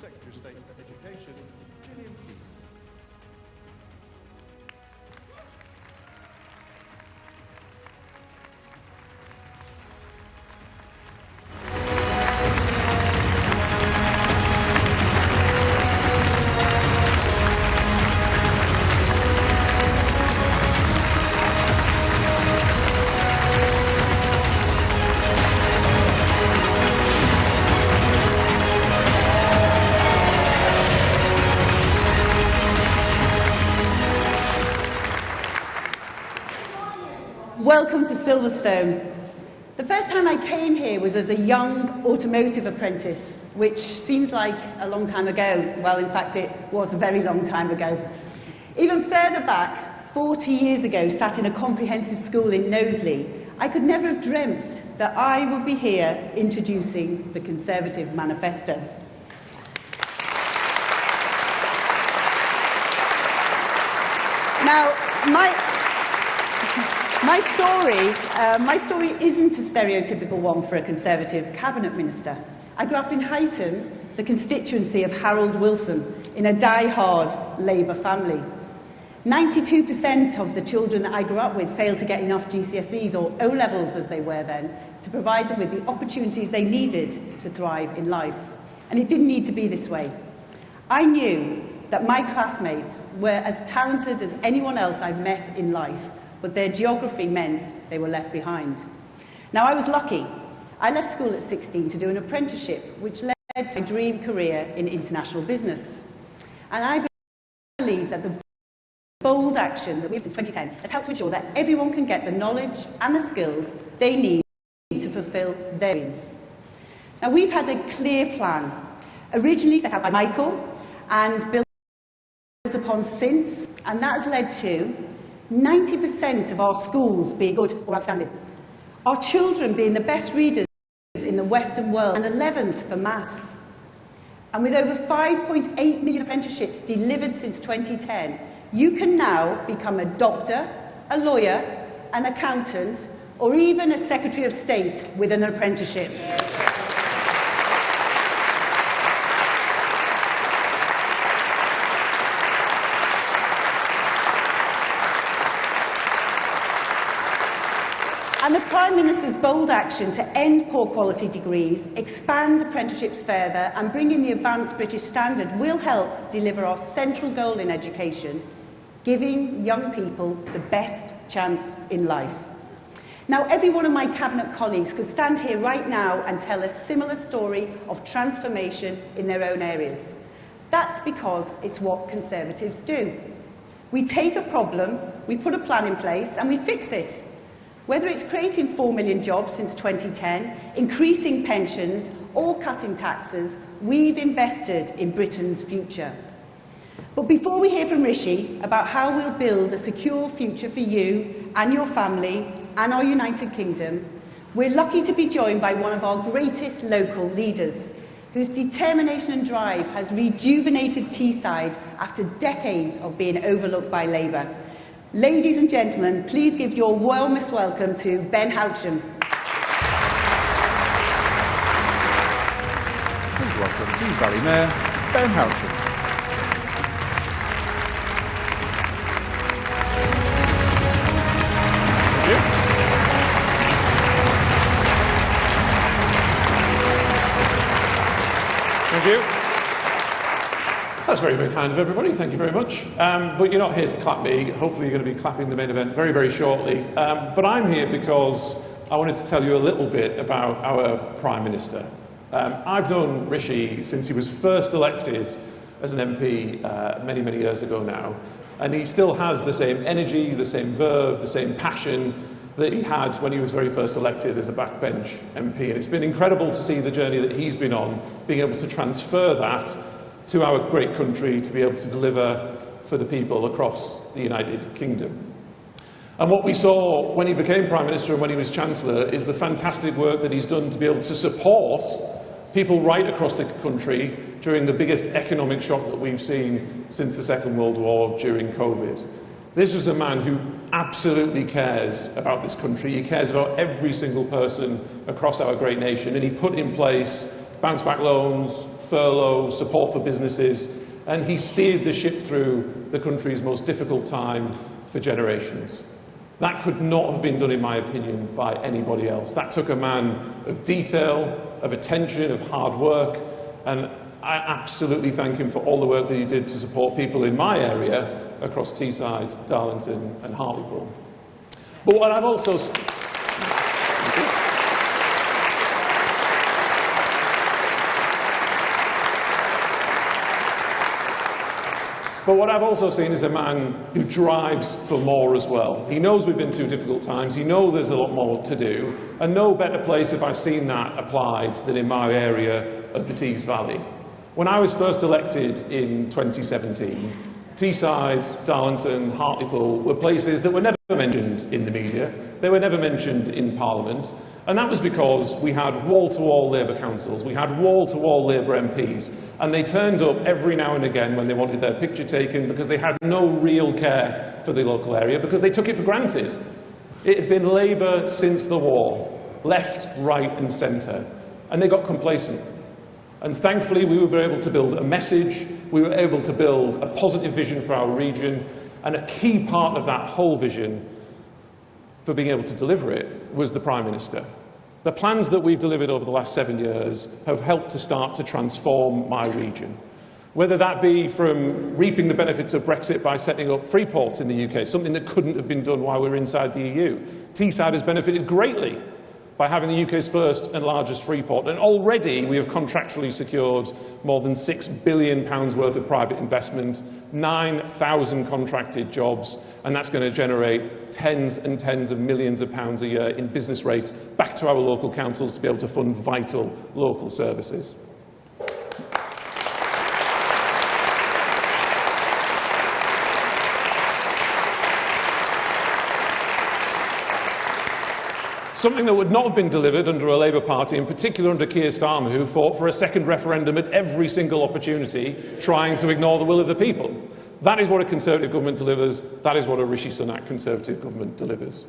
Secretary of State for Education, Gillian Keith. Welcome to Silverstone. The first time I came here was as a young automotive apprentice, which seems like a long time ago. Well, in fact, it was a very long time ago. Even further back, 40 years ago, sat in a comprehensive school in Knowsley, I could never have dreamt that I would be here introducing the Conservative Manifesto. Now, my story isn't a stereotypical one for a Conservative cabinet minister. I grew up in Huyton, the constituency of Harold Wilson, in a die-hard Labour family. 92% of the children that I grew up with failed to get enough GCSEs, or O-levels as they were then, to provide them with the opportunities they needed to thrive in life. And it didn't need to be this way. I knew that my classmates were as talented as anyone else I've met in life, but their geography meant they were left behind. Now, I was lucky. I left school at 16 to do an apprenticeship, which led to a dream career in international business. And I believe that the bold action that we've since 2010 has helped to ensure that everyone can get the knowledge and the skills they need to fulfil their dreams. Now, we've had a clear plan, originally set out by Michael and built upon since, and that has led to 90% of our schools being good or outstanding, our children being the best readers in the Western world, and 11th for maths. And with over 5.8 million apprenticeships delivered since 2010, you can now become a doctor, a lawyer, an accountant, or even a Secretary of State with an apprenticeship. And the Prime Minister's bold action to end poor quality degrees, expand apprenticeships further and bring in the advanced British standard will help deliver our central goal in education, giving young people the best chance in life. Now, every one of my cabinet colleagues could stand here right now and tell a similar story of transformation in their own areas. That's because it's what Conservatives do. We take a problem, we put a plan in place and we fix it. Whether it's creating 4 million jobs since 2010, increasing pensions, or cutting taxes, we've invested in Britain's future. But before we hear from Rishi about how we'll build a secure future for you and your family and our United Kingdom, we're lucky to be joined by one of our greatest local leaders, whose determination and drive has rejuvenated Teesside after decades of being overlooked by Labour. Ladies and gentlemen, please give your warmest welcome to Ben Houcham. Please welcome Dean Valley Mayor, Ben Houcham. Thank you. That's very, very kind of everybody. Thank you very much. But you're not here to clap me. Hopefully you're going to be clapping the main event very, very shortly. But I'm here because I wanted to tell you a little bit about our Prime Minister. I've known Rishi since he was first elected as an MP many, many years ago now. And he still has the same energy, the same verve, the same passion that he had when he was very first elected as a backbench MP. And it's been incredible to see the journey that he's been on, being able to transfer that to our great country to be able to deliver for the people across the United Kingdom. And what we saw when he became Prime Minister and when he was Chancellor is the fantastic work that he's done to be able to support people right across the country during the biggest economic shock that we've seen since the Second World War during COVID. This was a man who absolutely cares about this country. He cares about every single person across our great nation, and he put in place bounce-back loans, furlough, support for businesses, and he steered the ship through the country's most difficult time for generations. That could not have been done, in my opinion, by anybody else. That took a man of detail, of attention, of hard work, and I absolutely thank him for all the work that he did to support people in my area across Teesside, Darlington and Hartlepool. But what I've also seen is a man who drives for more as well. He knows we've been through difficult times, he knows there's a lot more to do, and no better place have I seen that applied than in my area of the Tees Valley. When I was first elected in 2017, Teesside, Darlington, Hartlepool were places that were never mentioned in the media, they were never mentioned in Parliament, and that was because we had wall-to-wall Labour councils, we had wall-to-wall Labour MPs, and they turned up every now and again when they wanted their picture taken because they had no real care for the local area, because they took it for granted. It had been Labour since the war, left, right and centre, and they got complacent. And thankfully we were able to build a message, we were able to build a positive vision for our region, and a key part of that whole vision for being able to deliver it was the Prime Minister. The plans that we've delivered over the last 7 years have helped to start to transform my region. Whether that be from reaping the benefits of Brexit by setting up free ports in the UK, something that couldn't have been done while we were inside the EU. Teesside has benefited greatly by having the UK's first and largest free port, and already we have contractually secured more than £6 billion worth of private investment, 9,000 contracted jobs, and that's going to generate tens and tens of millions of pounds a year in business rates back to our local councils to be able to fund vital local services. Something that would not have been delivered under a Labour Party, in particular under Keir Starmer, who fought for a second referendum at every single opportunity, trying to ignore the will of the people. That is what a Conservative government delivers. That is what a Rishi Sunak Conservative government delivers.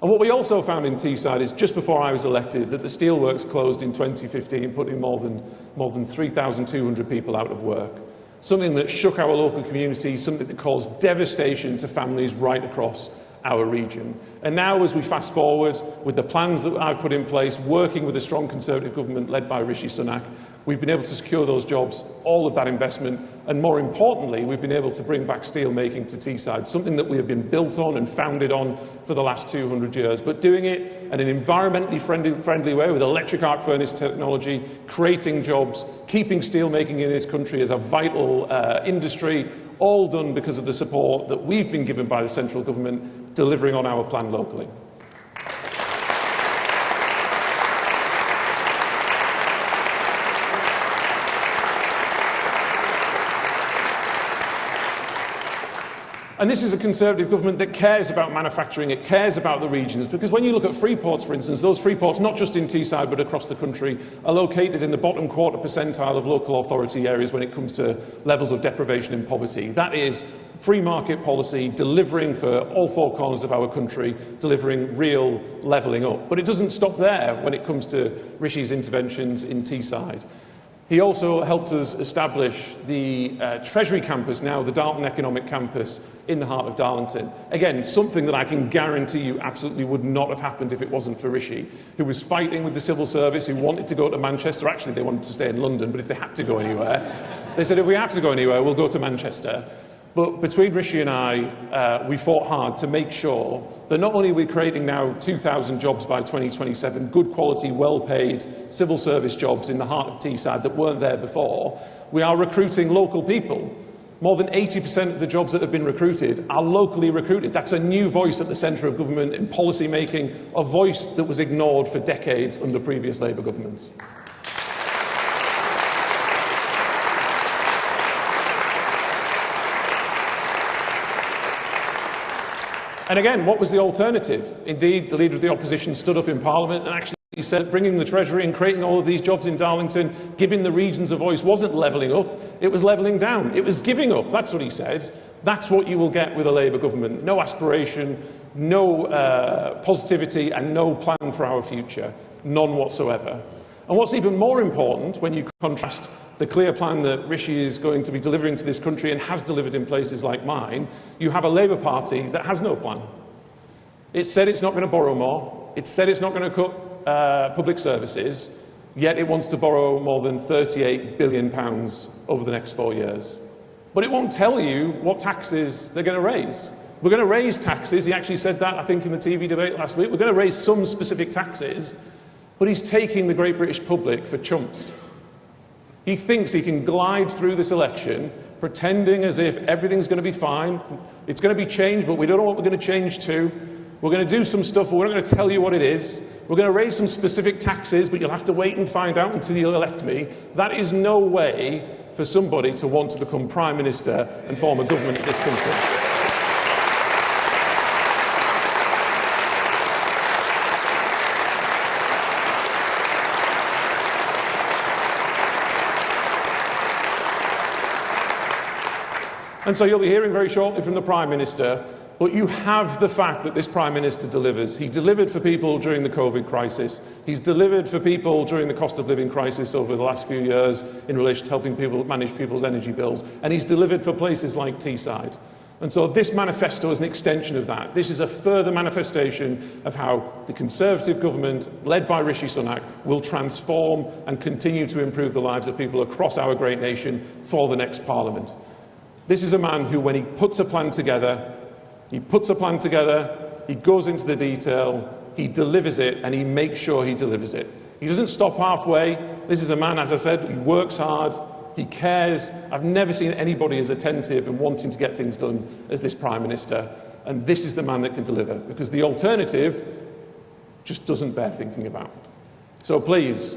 And what we also found in Teesside is, just before I was elected, that the steelworks closed in 2015, putting more than 3,200 people out of work. Something that shook our local community, something that caused devastation to families right across our region. And now, as we fast forward with the plans that I've put in place, working with a strong Conservative government led by Rishi Sunak, we've been able to secure those jobs, all of that investment, and more importantly, we've been able to bring back steel making to Teesside, something that we have been built on and founded on for the last 200 years, but doing it in an environmentally friendly way with electric arc furnace technology, creating jobs, keeping steel making in this country as a vital industry, all done because of the support that we've been given by the central government, delivering on our plan locally. And this is a Conservative government that cares about manufacturing, it cares about the regions, because when you look at free ports, for instance, those free ports, not just in Teesside but across the country, are located in the bottom quarter percentile of local authority areas when it comes to levels of deprivation and poverty. That is free market policy, delivering for all four corners of our country, delivering real levelling up. But it doesn't stop there when it comes to Rishi's interventions in Teesside. He also helped us establish the Treasury campus, now the Darlington Economic Campus, in the heart of Darlington. Again, something that I can guarantee you absolutely would not have happened if it wasn't for Rishi, who was fighting with the civil service, who wanted to go to Manchester. Actually, they wanted to stay in London, but if they had to go anywhere, they said, if we have to go anywhere, we'll go to Manchester. But between Rishi and I, we fought hard to make sure that not only are we creating now 2,000 jobs by 2027, good quality, well-paid civil service jobs in the heart of Teesside that weren't there before, we are recruiting local people. More than 80% of the jobs that have been recruited are locally recruited. That's a new voice at the centre of government in policy making, a voice that was ignored for decades under previous Labour governments. And again, what was the alternative? Indeed, the Leader of the Opposition stood up in Parliament and actually said bringing the Treasury and creating all of these jobs in Darlington, giving the regions a voice, wasn't levelling up, it was levelling down. It was giving up, that's what he said. That's what you will get with a Labour government. No aspiration, no positivity and no plan for our future. None whatsoever. And what's even more important when you contrast the clear plan that Rishi is going to be delivering to this country and has delivered in places like mine, you have a Labour Party that has no plan. It said it's not going to borrow more. It said it's not going to cut public services, yet it wants to borrow more than £38 billion over the next 4 years. But it won't tell you what taxes they're going to raise. We're going to raise taxes. He actually said that, I think, in the TV debate last week. We're going to raise some specific taxes, but he's taking the great British public for chumps. He thinks he can glide through this election pretending as if everything's going to be fine. It's going to be changed, but we don't know what we're going to change to. We're going to do some stuff, but we're not going to tell you what it is. We're going to raise some specific taxes, but you'll have to wait and find out until you elect me. That is no way for somebody to want to become Prime Minister and form a government in this country. And so you'll be hearing very shortly from the Prime Minister, but you have the fact that this Prime Minister delivers. He delivered for people during the COVID crisis. He's delivered for people during the cost of living crisis over the last few years in relation to helping people manage people's energy bills. And he's delivered for places like Teesside. And so this manifesto is an extension of that. This is a further manifestation of how the Conservative government, led by Rishi Sunak, will transform and continue to improve the lives of people across our great nation for the next Parliament. This is a man who, when he puts a plan together, he goes into the detail, he delivers it, and he makes sure he delivers it. He doesn't stop halfway. This is a man, as I said, he works hard, he cares. I've never seen anybody as attentive and wanting to get things done as this Prime Minister. And this is the man that can deliver, because the alternative just doesn't bear thinking about. So please,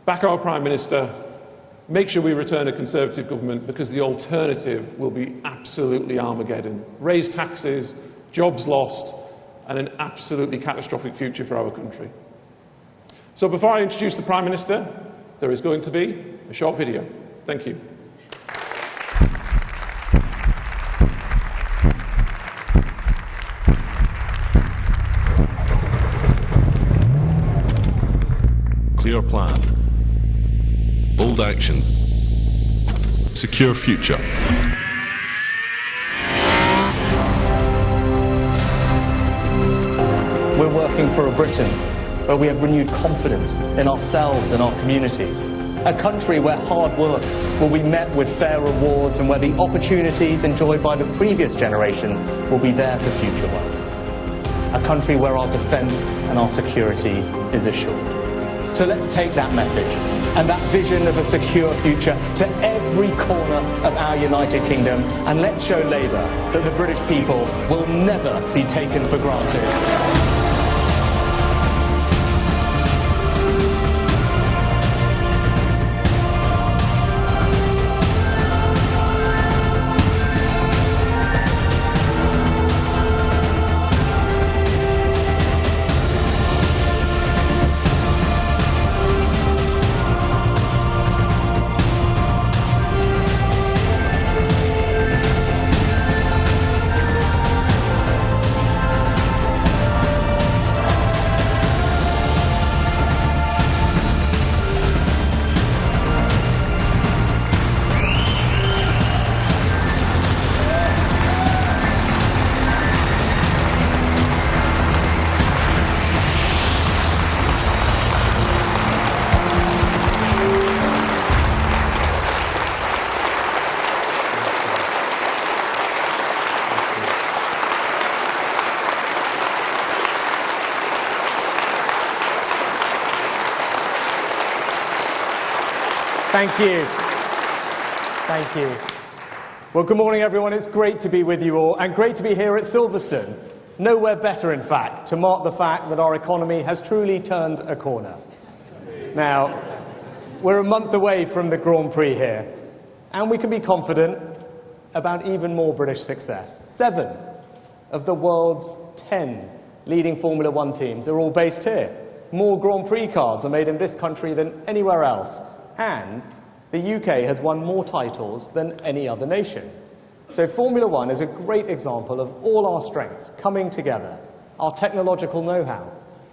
back our Prime Minister. Make sure we return a Conservative government, because the alternative will be absolutely Armageddon. Raise taxes, jobs lost, and an absolutely catastrophic future for our country. So before I introduce the Prime Minister, there is going to be a short video. Thank you. Clear plan. Bold action. Secure future. We're working for a Britain where we have renewed confidence in ourselves and our communities. A country where hard work will be met with fair rewards and where the opportunities enjoyed by the previous generations will be there for future ones. A country where our defence and our security is assured. So let's take that message and that vision of a secure future to every corner of our United Kingdom, and let's show Labour that the British people will never be taken for granted. Thank you. Thank you. Well, good morning, everyone. It's great to be with you all, and great to be here at Silverstone. Nowhere better, in fact, to mark the fact that our economy has truly turned a corner. Now, we're a month away from the Grand Prix here, and we can be confident about even more British success. 7 of the world's 10 leading Formula One teams are all based here. More Grand Prix cars are made in this country than anywhere else. And the UK has won more titles than any other nation. So Formula One is a great example of all our strengths coming together, our technological know-how,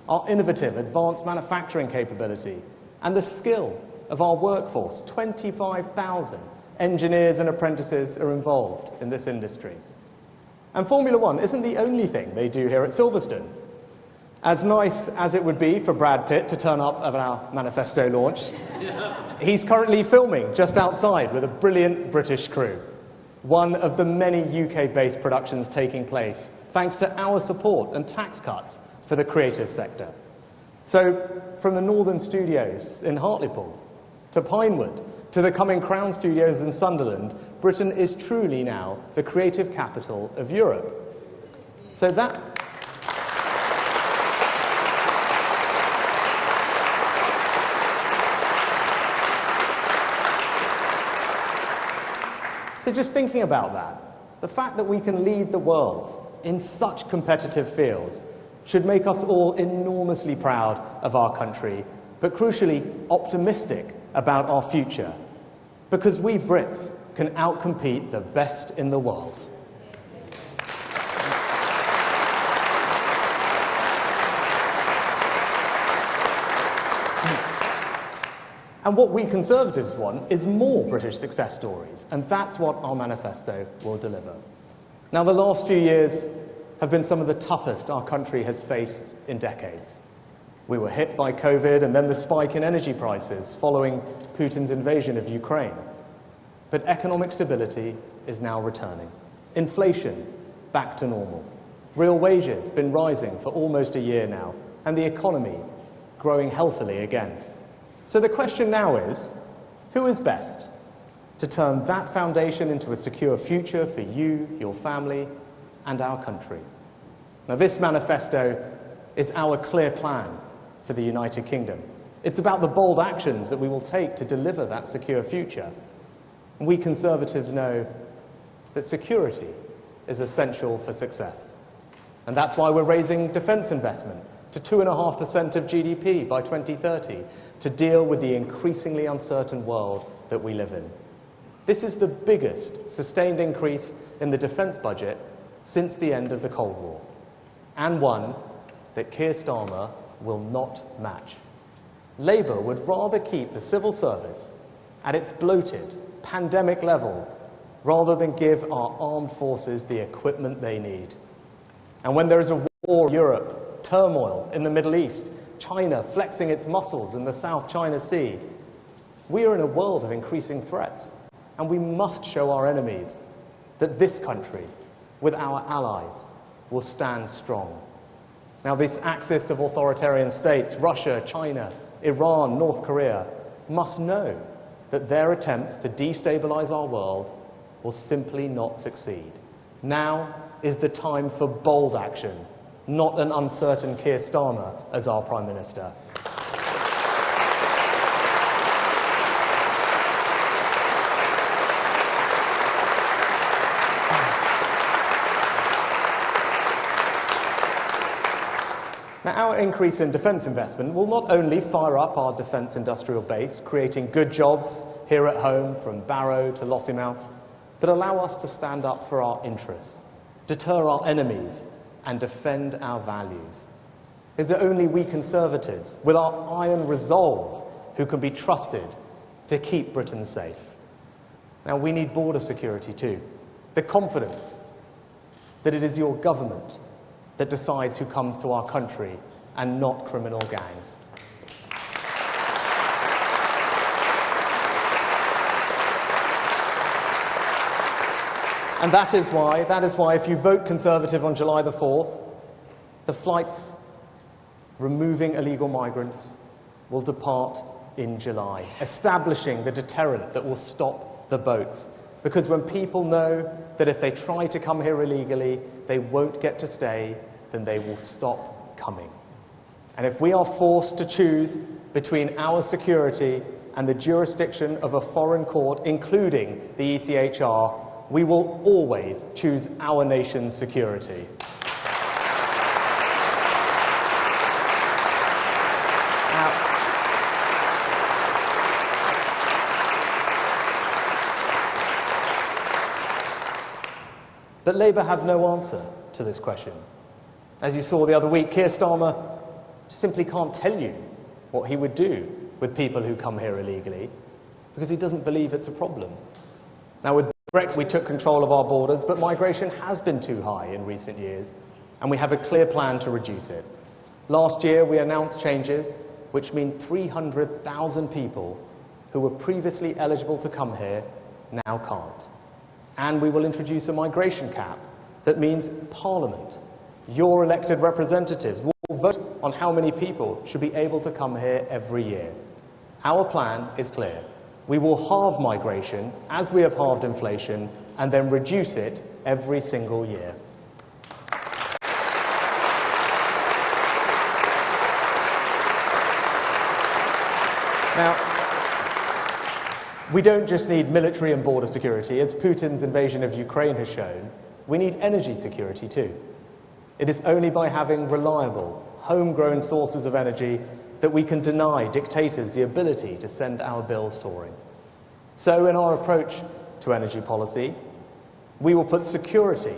our innovative advanced manufacturing capability, and the skill of our workforce. 25,000 engineers and apprentices are involved in this industry. And Formula One isn't the only thing they do here at Silverstone. As nice as it would be for Brad Pitt to turn up at our Manifesto launch, he's currently filming just outside with a brilliant British crew. One of the many UK-based productions taking place thanks to our support and tax cuts for the creative sector. So, from the Northern Studios in Hartlepool to Pinewood to the coming Crown Studios in Sunderland, Britain is truly now the creative capital of Europe. So just thinking about that, the fact that we can lead the world in such competitive fields should make us all enormously proud of our country, but crucially optimistic about our future, because we Brits can outcompete the best in the world. And what we Conservatives want is more British success stories, and that's what our manifesto will deliver. Now, the last few years have been some of the toughest our country has faced in decades. We were hit by COVID and then the spike in energy prices following Putin's invasion of Ukraine. But economic stability is now returning. Inflation back to normal. Real wages been rising for almost a year now, and the economy growing healthily again. So the question now is, who is best to turn that foundation into a secure future for you, your family, and our country? Now, this manifesto is our clear plan for the United Kingdom. It's about the bold actions that we will take to deliver that secure future. And we Conservatives know that security is essential for success. And that's why we're raising defence investment to 2.5% of GDP by 2030 to deal with the increasingly uncertain world that we live in. This is the biggest sustained increase in the defence budget since the end of the Cold War, and one that Keir Starmer will not match. Labour would rather keep the civil service at its bloated, pandemic level rather than give our armed forces the equipment they need. And when there is a war in Europe, turmoil in the Middle East, China flexing its muscles in the South China Sea, we are in a world of increasing threats, and we must show our enemies that this country, with our allies, will stand strong. Now, this axis of authoritarian states, Russia, China, Iran, North Korea, must know that their attempts to destabilize our world will simply not succeed. Now is the time for bold action, not an uncertain Keir Starmer as our Prime Minister. Now, our increase in defence investment will not only fire up our defence industrial base, creating good jobs here at home from Barrow to Lossiemouth, but allow us to stand up for our interests, deter our enemies, and defend our values. It's only we Conservatives, with our iron resolve, who can be trusted to keep Britain safe. Now, we need border security too. The confidence that it is your government that decides who comes to our country and not criminal gangs. And that is why if you vote Conservative on July the 4th, the flights removing illegal migrants will depart in July, establishing the deterrent that will stop the boats. Because when people know that if they try to come here illegally, they won't get to stay, then they will stop coming. And if we are forced to choose between our security and the jurisdiction of a foreign court, including the ECHR, we will always choose our nation's security. But Labour have no answer to this question. As you saw the other week, Keir Starmer simply can't tell you what he would do with people who come here illegally because he doesn't believe it's a problem. Now, with Brexit, we took control of our borders, but migration has been too high in recent years, and we have a clear plan to reduce it. Last year, we announced changes which mean 300,000 people who were previously eligible to come here now can't. And we will introduce a migration cap that means Parliament, your elected representatives, will vote on how many people should be able to come here every year. Our plan is clear. We will halve migration as we have halved inflation and then reduce it every single year. Now, we don't just need military and border security. As Putin's invasion of Ukraine has shown, we need energy security too. It is only by having reliable, homegrown sources of energy that we can deny dictators the ability to send our bills soaring. So in our approach to energy policy, we will put security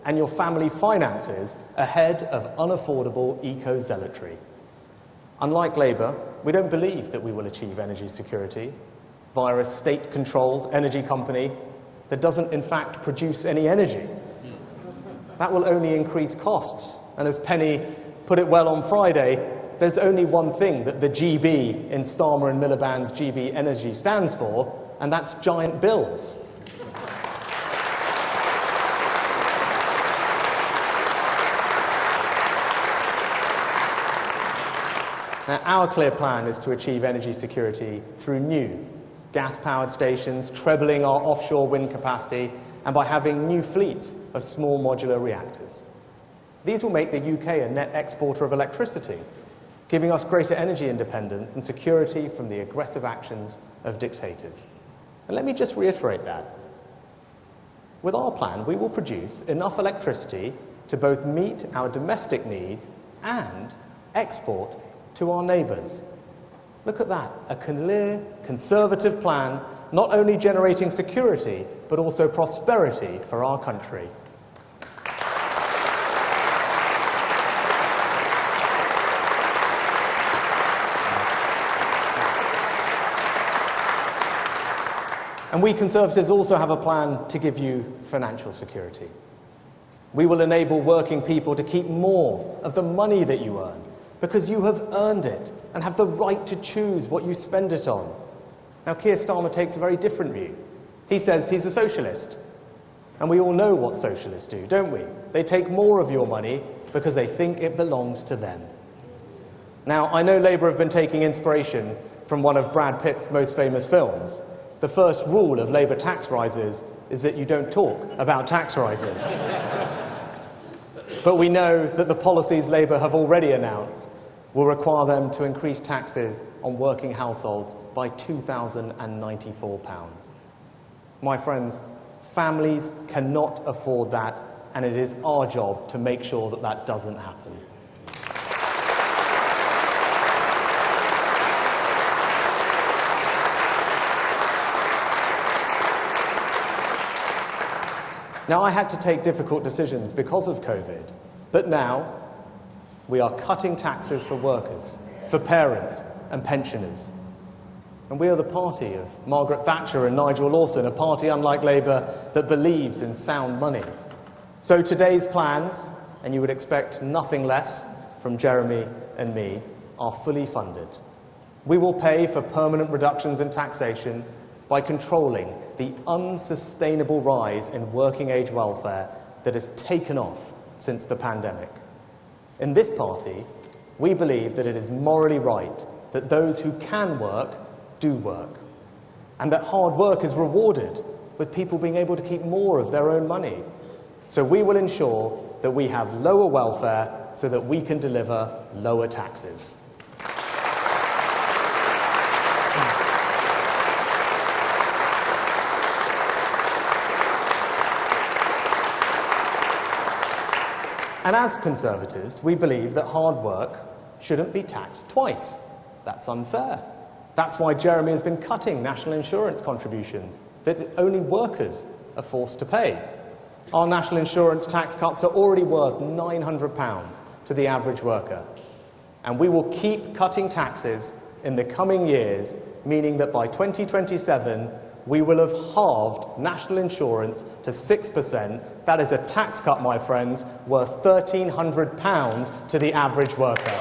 and your family finances ahead of unaffordable eco-zealotry. Unlike Labour, we don't believe that we will achieve energy security via a state-controlled energy company that doesn't in fact produce any energy. That will only increase costs. And as Penny put it well on Friday, there's only one thing that the GB in Starmer and Miliband's GB Energy stands for, and that's giant bills. Now, our clear plan is to achieve energy security through new gas-powered stations, trebling our offshore wind capacity, and by having new fleets of small modular reactors. These will make the UK a net exporter of electricity, giving us greater energy independence and security from the aggressive actions of dictators. And let me just reiterate that. With our plan, we will produce enough electricity to both meet our domestic needs and export to our neighbours. Look at that, a clear, conservative plan, not only generating security, but also prosperity for our country. And we Conservatives also have a plan to give you financial security. We will enable working people to keep more of the money that you earn, because you have earned it and have the right to choose what you spend it on. Now, Keir Starmer takes a very different view. He says he's a socialist. And we all know what socialists do, don't we? They take more of your money because they think it belongs to them. Now, I know Labour have been taking inspiration from one of Brad Pitt's most famous films. The first rule of Labour tax rises is that you don't talk about tax rises. But we know that the policies Labour have already announced will require them to increase taxes on working households by £2,094. My friends, families cannot afford that, and it is our job to make sure that that doesn't happen. Now, I had to take difficult decisions because of COVID, but now we are cutting taxes for workers, for parents and pensioners. And we are the party of Margaret Thatcher and Nigel Lawson, a party, unlike Labour, that believes in sound money. So today's plans, and you would expect nothing less from Jeremy and me, are fully funded. We will pay for permanent reductions in taxation by controlling the unsustainable rise in working-age welfare that has taken off since the pandemic. In this party, we believe that it is morally right that those who can work do work, and that hard work is rewarded with people being able to keep more of their own money. So we will ensure that we have lower welfare so that we can deliver lower taxes. And as Conservatives, we believe that hard work shouldn't be taxed twice. That's unfair. That's why Jeremy has been cutting national insurance contributions that only workers are forced to pay. Our national insurance tax cuts are already worth £900 to the average worker. And we will keep cutting taxes in the coming years, meaning that by 2027, we will have halved national insurance to 6%. That is a tax cut, my friends, worth £1,300 to the average worker.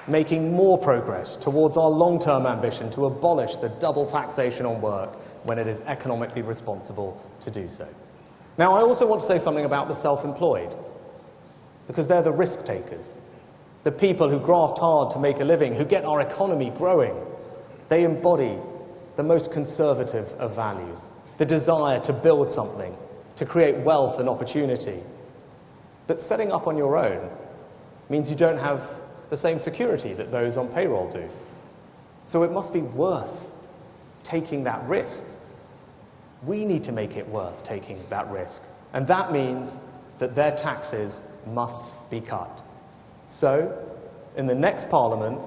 Making more progress towards our long-term ambition to abolish the double taxation on work when it is economically responsible to do so. Now, I also want to say something about the self-employed, because they're the risk takers, the people who graft hard to make a living, who get our economy growing. They embody the most conservative of values, the desire to build something, to create wealth and opportunity. But setting up on your own means you don't have the same security that those on payroll do. So it must be worth taking that risk. We need to make it worth taking that risk. And that means that their taxes must be cut. So, in the next Parliament,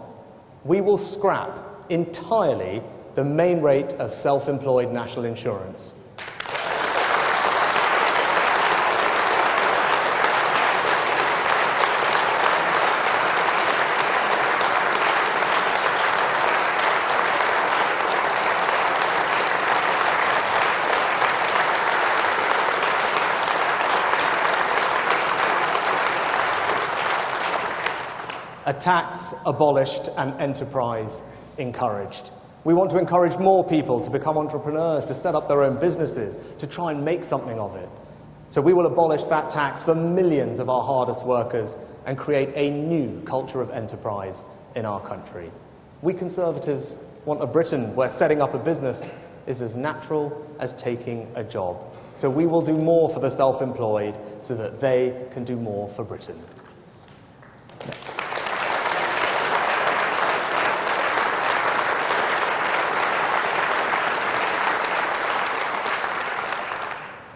we will scrap entirely the main rate of self-employed national insurance. A tax abolished and enterprise encouraged. We want to encourage more people to become entrepreneurs, to set up their own businesses, to try and make something of it. So we will abolish that tax for millions of our hardest workers and create a new culture of enterprise in our country. We Conservatives want a Britain where setting up a business is as natural as taking a job. So we will do more for the self-employed so that they can do more for Britain.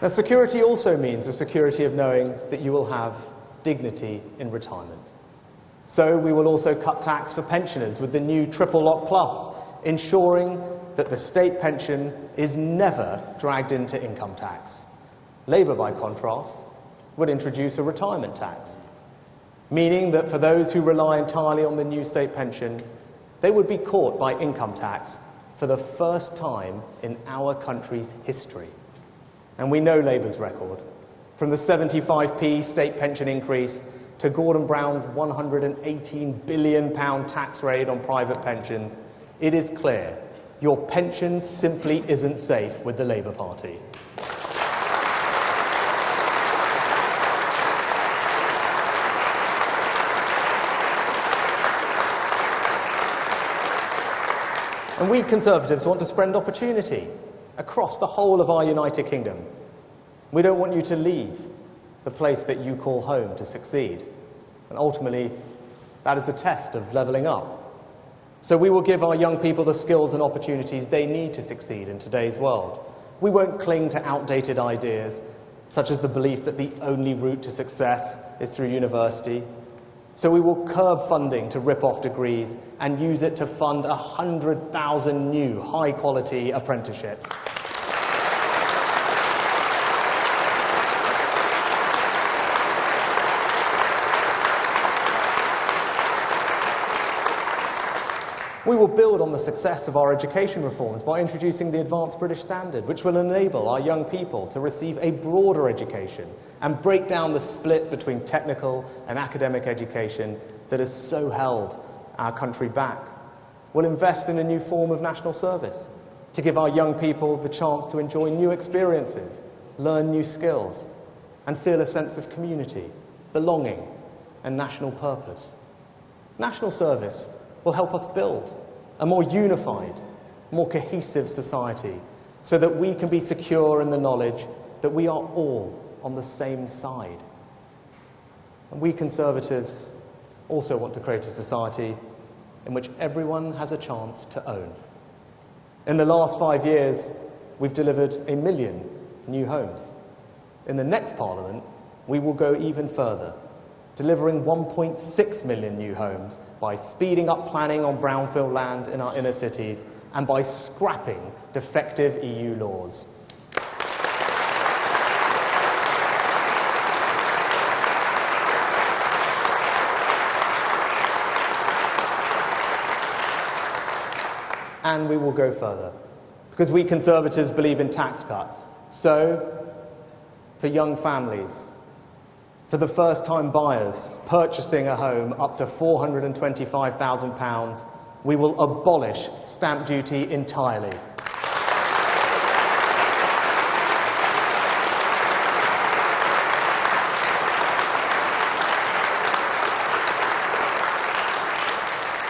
Now, security also means a security of knowing that you will have dignity in retirement. So we will also cut tax for pensioners with the new Triple Lock Plus, ensuring that the state pension is never dragged into income tax. Labour, by contrast, would introduce a retirement tax, meaning that for those who rely entirely on the new state pension, they would be caught by income tax for the first time in our country's history. And we know Labour's record. From the 75p state pension increase to Gordon Brown's £118 billion tax raid on private pensions, it is clear your pension simply isn't safe with the Labour Party. And we Conservatives want to spread opportunity across the whole of our United Kingdom. We don't want you to leave the place that you call home to succeed. And ultimately, that is a test of levelling up. So we will give our young people the skills and opportunities they need to succeed in today's world. We won't cling to outdated ideas, such as the belief that the only route to success is through university. So we will curb funding to rip off degrees and use it to fund 100,000 new high-quality apprenticeships. We will build on the success of our education reforms by introducing the Advanced British Standard, which will enable our young people to receive a broader education and break down the split between technical and academic education that has so held our country back. We'll invest in a new form of national service to give our young people the chance to enjoy new experiences, learn new skills, and feel a sense of community, belonging, and national purpose. National service will help us build a more unified, more cohesive society so that we can be secure in the knowledge that we are all on the same side. And we Conservatives also want to create a society in which everyone has a chance to own. In the last 5 years, we've delivered 1 million new homes. In the next Parliament, we will go even further. delivering 1.6 million new homes by speeding up planning on brownfield land in our inner cities and by scrapping defective EU laws. And we will go further, because we Conservatives believe in tax cuts. So, for young families, for the first-time buyers purchasing a home up to £425,000, we will abolish stamp duty entirely.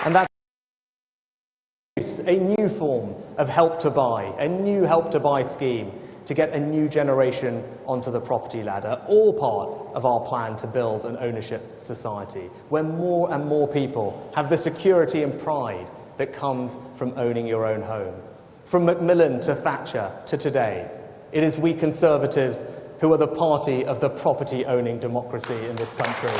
And that's a new form of Help to Buy, a new Help to Buy scheme to get a new generation onto the property ladder, all part of our plan to build an ownership society where more and more people have the security and pride that comes from owning your own home. From Macmillan to Thatcher to today, it is we Conservatives who are the party of the property-owning democracy in this country.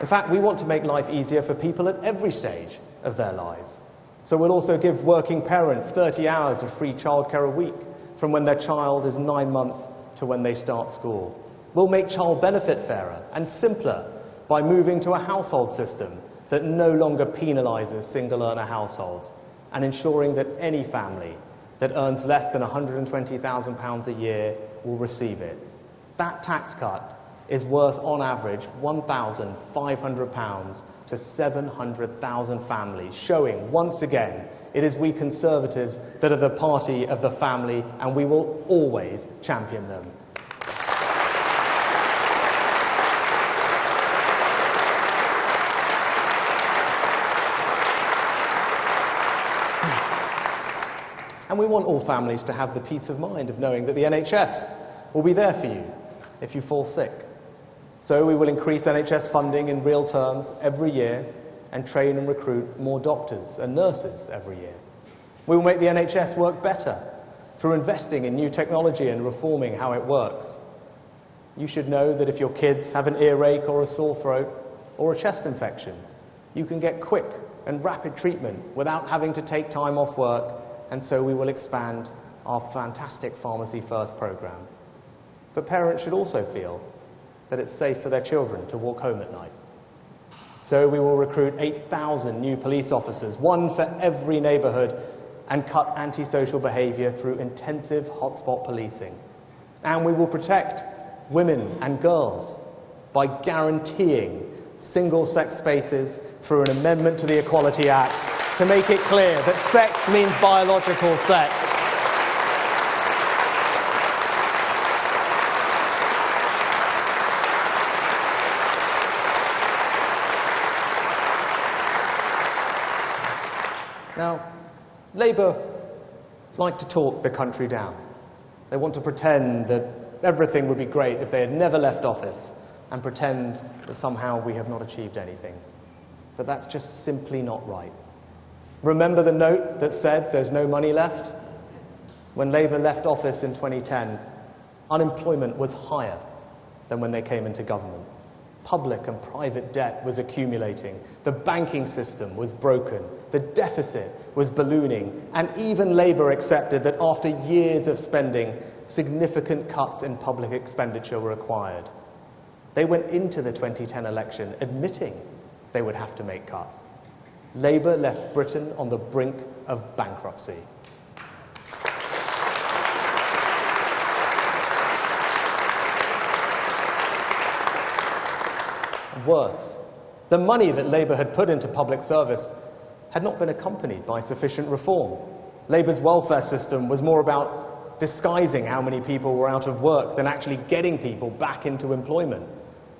In fact, we want to make life easier for people at every stage of their lives. So we'll also give working parents 30 hours of free childcare a week from when their child is 9 months to when they start school. We'll make child benefit fairer and simpler by moving to a household system that no longer penalises single-earner households and ensuring that any family that earns less than £120,000 a year will receive it. That tax cut is worth, on average, £1,500 to 700,000 families, showing, once again, it is we Conservatives that are the party of the family, and we will always champion them. And we want all families to have the peace of mind of knowing that the NHS will be there for you if you fall sick. So we will increase NHS funding in real terms every year and train and recruit more doctors and nurses every year. We will make the NHS work better through investing in new technology and reforming how it works. You should know that if your kids have an earache or a sore throat or a chest infection, you can get quick and rapid treatment without having to take time off work, and so we will expand our fantastic Pharmacy First programme. But parents should also feel that it's safe for their children to walk home at night. So we will recruit 8,000 new police officers, one for every neighbourhood, and cut antisocial behaviour through intensive hotspot policing. And we will protect women and girls by guaranteeing single-sex spaces through an amendment to the Equality Act to make it clear that sex means biological sex. Now, Labour like to talk the country down. They want to pretend that everything would be great if they had never left office and pretend that somehow we have not achieved anything. But that's just simply not right. Remember the note that said there's no money left? When Labour left office in 2010, unemployment was higher than when they came into government. Public and private debt was accumulating, the banking system was broken, the deficit was ballooning, and even Labour accepted that after years of spending, significant cuts in public expenditure were required. They went into the 2010 election admitting they would have to make cuts. Labour left Britain on the brink of bankruptcy. Worse, the money that Labour had put into public service had not been accompanied by sufficient reform. Labour's welfare system was more about disguising how many people were out of work than actually getting people back into employment.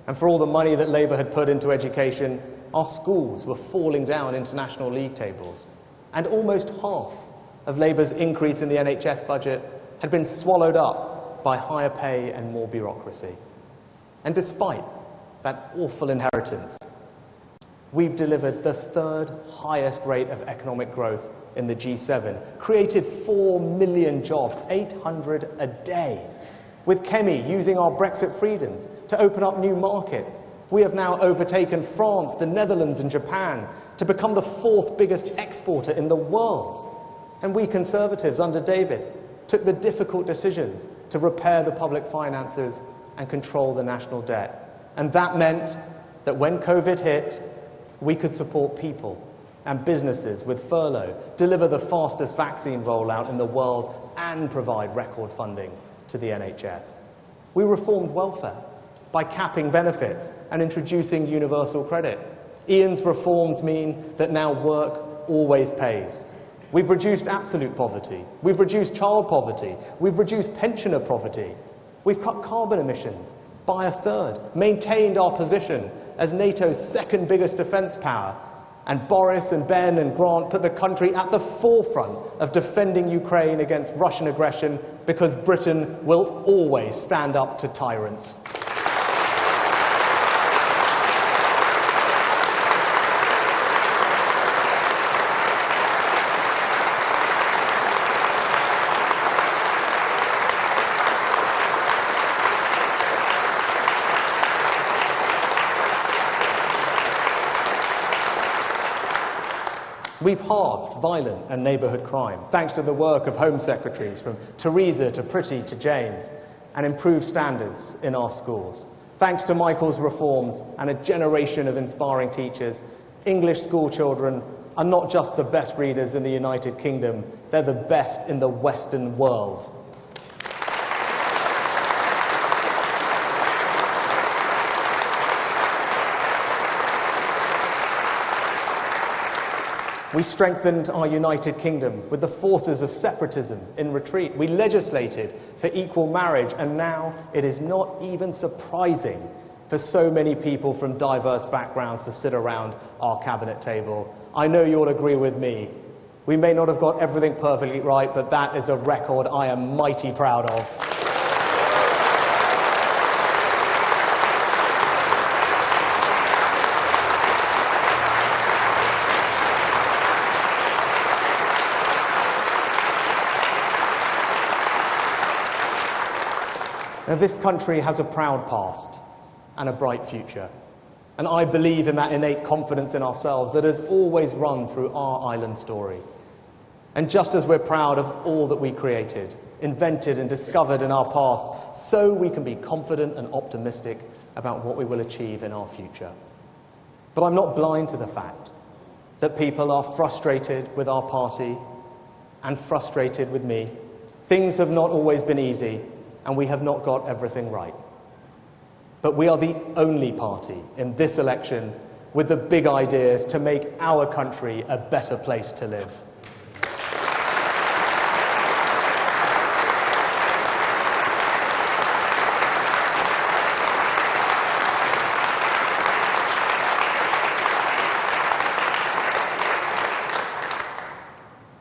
And for all the money that Labour had put into education, our schools were falling down international league tables. And almost half of Labour's increase in the NHS budget had been swallowed up by higher pay and more bureaucracy. And despite that awful inheritance, we've delivered the third highest rate of economic growth in the G7, created 4 million jobs, 800 a day. With Kemi using our Brexit freedoms to open up new markets, we have now overtaken France, the Netherlands and Japan to become the 4th biggest exporter in the world. And we Conservatives under David took the difficult decisions to repair the public finances and control the national debt. And that meant that when COVID hit, we could support people and businesses with furlough, deliver the fastest vaccine rollout in the world, and provide record funding to the NHS. We reformed welfare by capping benefits and introducing universal credit. Ian's reforms mean that now work always pays. We've reduced absolute poverty. We've reduced child poverty. We've reduced pensioner poverty. We've cut carbon emissions by a third, maintained our position as NATO's 2nd biggest defence power, and Boris and Ben and Grant put the country at the forefront of defending Ukraine against Russian aggression, because Britain will always stand up to tyrants. We've halved violent and neighbourhood crime, thanks to the work of Home Secretaries from Theresa to Priti to James, and improved standards in our schools. Thanks to Michael's reforms and a generation of inspiring teachers, English school children are not just the best readers in the United Kingdom, they're the best in the Western world. We strengthened our United Kingdom with the forces of separatism in retreat. We legislated for equal marriage, and now it is not even surprising for so many people from diverse backgrounds to sit around our cabinet table. I know you'll agree with me. We may not have got everything perfectly right, but that is a record I am mighty proud of. Now, this country has a proud past and a bright future, and I believe in that innate confidence in ourselves that has always run through our island story. And just as we're proud of all that we created, invented and discovered in our past, so we can be confident and optimistic about what we will achieve in our future. But I'm not blind to the fact that people are frustrated with our party and frustrated with me. Things have not always been easy, and we have not got everything right. But we are the only party in this election with the big ideas to make our country a better place to live.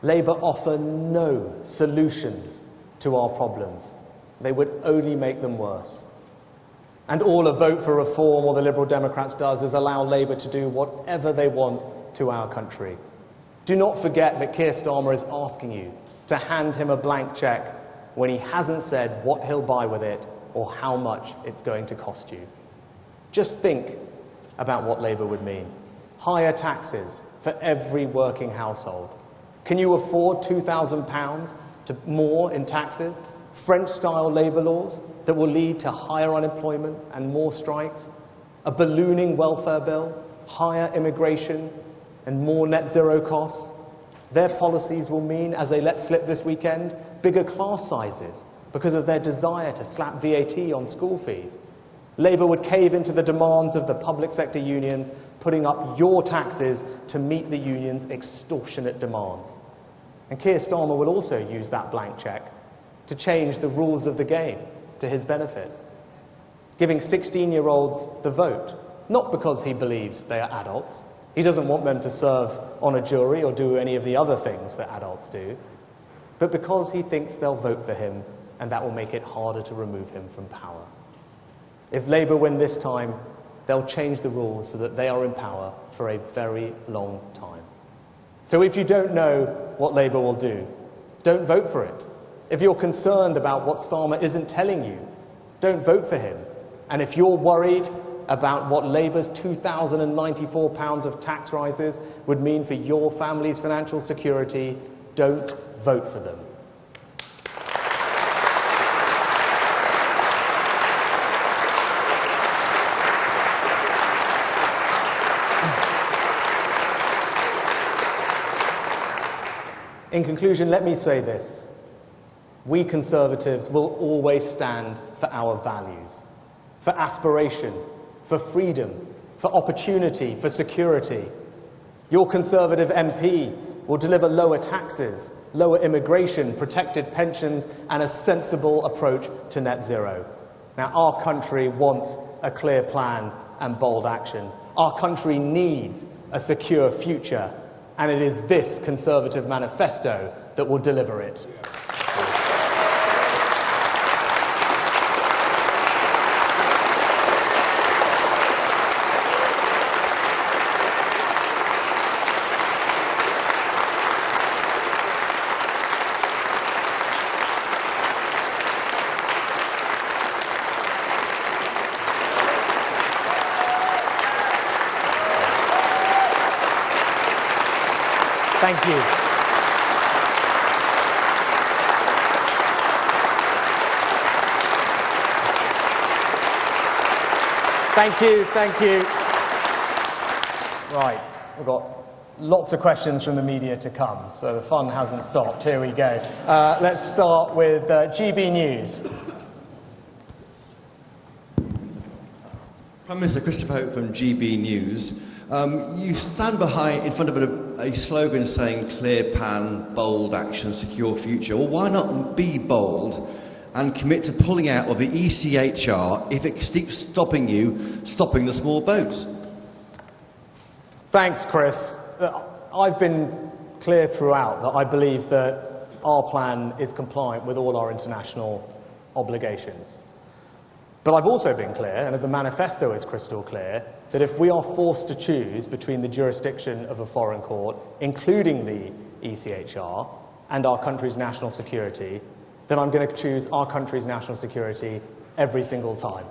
Labour offer no solutions to our problems. They would only make them worse. And all a vote for reform or the Liberal Democrats does is allow Labour to do whatever they want to our country. Do not forget that Keir Starmer is asking you to hand him a blank cheque when he hasn't said what he'll buy with it or how much it's going to cost you. Just think about what Labour would mean. Higher taxes for every working household. Can you afford £2,000 more in taxes? French-style labour laws that will lead to higher unemployment and more strikes, a ballooning welfare bill, higher immigration and more net zero costs. Their policies will mean, as they let slip this weekend, bigger class sizes because of their desire to slap VAT on school fees. Labour would cave into the demands of the public sector unions, putting up your taxes to meet the unions' extortionate demands. And Keir Starmer will also use that blank cheque to change the rules of the game to his benefit, giving 16-year-olds the vote, not because he believes they are adults. He doesn't want them to serve on a jury or do any of the other things that adults do, but because he thinks they'll vote for him, and that will make it harder to remove him from power. If Labour win this time, they'll change the rules so that they are in power for a very long time. So if you don't know what Labour will do, don't vote for it. If you're concerned about what Starmer isn't telling you, don't vote for him. And if you're worried about what Labour's £2,094 of tax rises would mean for your family's financial security, don't vote for them. In conclusion, let me say this. We Conservatives will always stand for our values, for aspiration, for freedom, for opportunity, for security. Your Conservative MP will deliver lower taxes, lower immigration, protected pensions, and a sensible approach to net zero. Now, our country wants a clear plan and bold action. Our country needs a secure future, and it is this Conservative manifesto that will deliver it. Thank you. Thank you. Right, we've got lots of questions from the media to come, so the fun hasn't stopped. Here we go. Let's start with GB News. Prime Minister Christopher Hope from GB News. You stand in front of a slogan saying clear plan, bold action, secure future. Well, why not be bold and commit to pulling out of the ECHR if it keeps stopping the small boats? Thanks, Chris. I've been clear throughout that I believe that our plan is compliant with all our international obligations. But I've also been clear, and the manifesto is crystal clear, that if we are forced to choose between the jurisdiction of a foreign court, including the ECHR, and our country's national security, then I'm going to choose our country's national security every single time.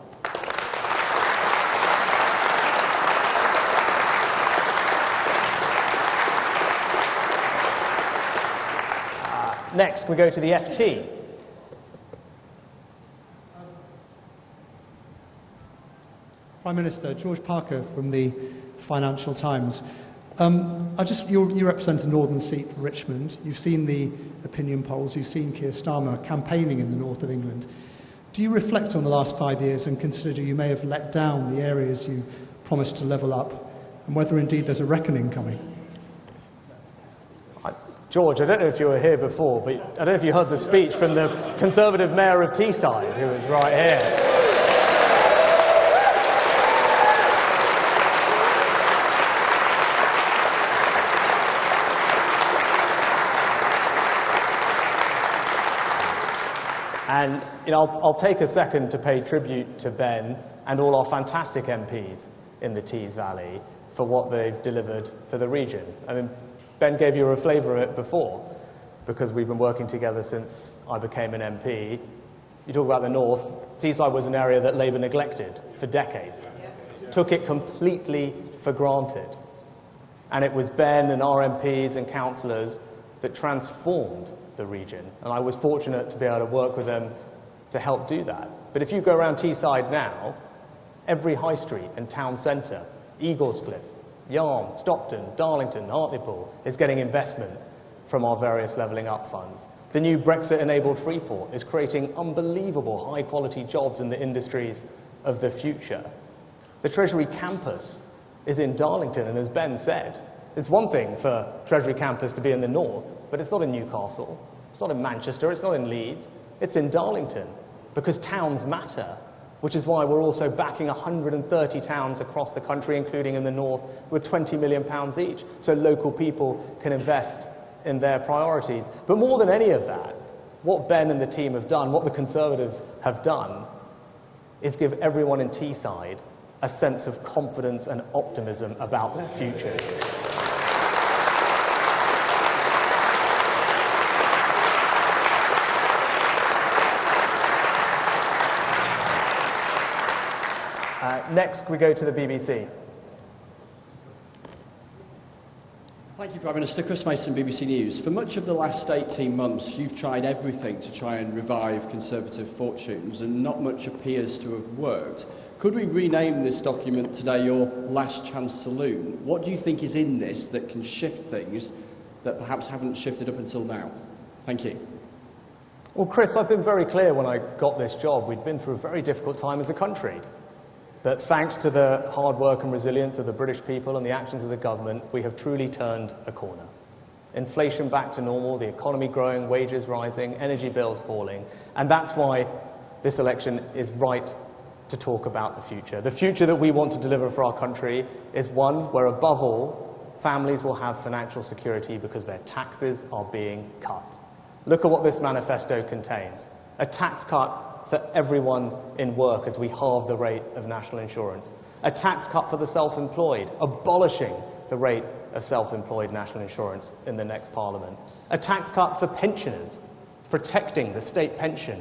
Next, we go to the FT. Prime Minister, George Parker from the Financial Times. You represent a northern seat, Richmond. You've seen the opinion polls. You've seen Keir Starmer campaigning in the north of England. Do you reflect on the last 5 years and consider you may have let down the areas you promised to level up, and whether indeed there's a reckoning coming? George, I don't know if you were here before, but I don't know if you heard the speech from the Conservative Mayor of Teesside, who is right here. And I'll take a second to pay tribute to Ben and all our fantastic MPs in the Tees Valley for what they've delivered for the region. I mean, Ben gave you a flavour of it before, because we've been working together since I became an MP. You talk about the north. Teesside was an area that Labour neglected for decades, took it completely for granted. And it was Ben and our MPs and councillors that transformed the region, and I was fortunate to be able to work with them to help do that. But if you go around Teesside now, every high street and town centre, Eaglescliffe, Yarm, Stockton, Darlington, Hartlepool, is getting investment from our various levelling up funds. The new Brexit-enabled Freeport is creating unbelievable high-quality jobs in the industries of the future. The Treasury campus is in Darlington, and as Ben said, it's one thing for Treasury campus to be in the north, but it's not in Newcastle, it's not in Manchester, it's not in Leeds, it's in Darlington, because towns matter, which is why we're also backing 130 towns across the country, including in the north, with £20 million each, so local people can invest in their priorities. But more than any of that, what Ben and the team have done, what the Conservatives have done, is give everyone in Teesside a sense of confidence and optimism about their futures. Next, we go to the BBC. Thank you, Prime Minister. Chris Mason, BBC News. For much of the last 18 months, you've tried everything to try and revive Conservative fortunes, and not much appears to have worked. Could we rename this document today your Last Chance Saloon? What do you think is in this that can shift things that perhaps haven't shifted up until now? Thank you. Well, Chris, I've been very clear when I got this job. We'd been through a very difficult time as a country. But thanks to the hard work and resilience of the British people and the actions of the government, we have truly turned a corner. Inflation back to normal, the economy growing, wages rising, energy bills falling. And that's why this election is right to talk about the future. The future that we want to deliver for our country is one where, above all, families will have financial security because their taxes are being cut. Look at what this manifesto contains. A tax cut for everyone in work as we halve the rate of national insurance. A tax cut for the self-employed, abolishing the rate of self-employed national insurance in the next Parliament. A tax cut for pensioners, protecting the state pension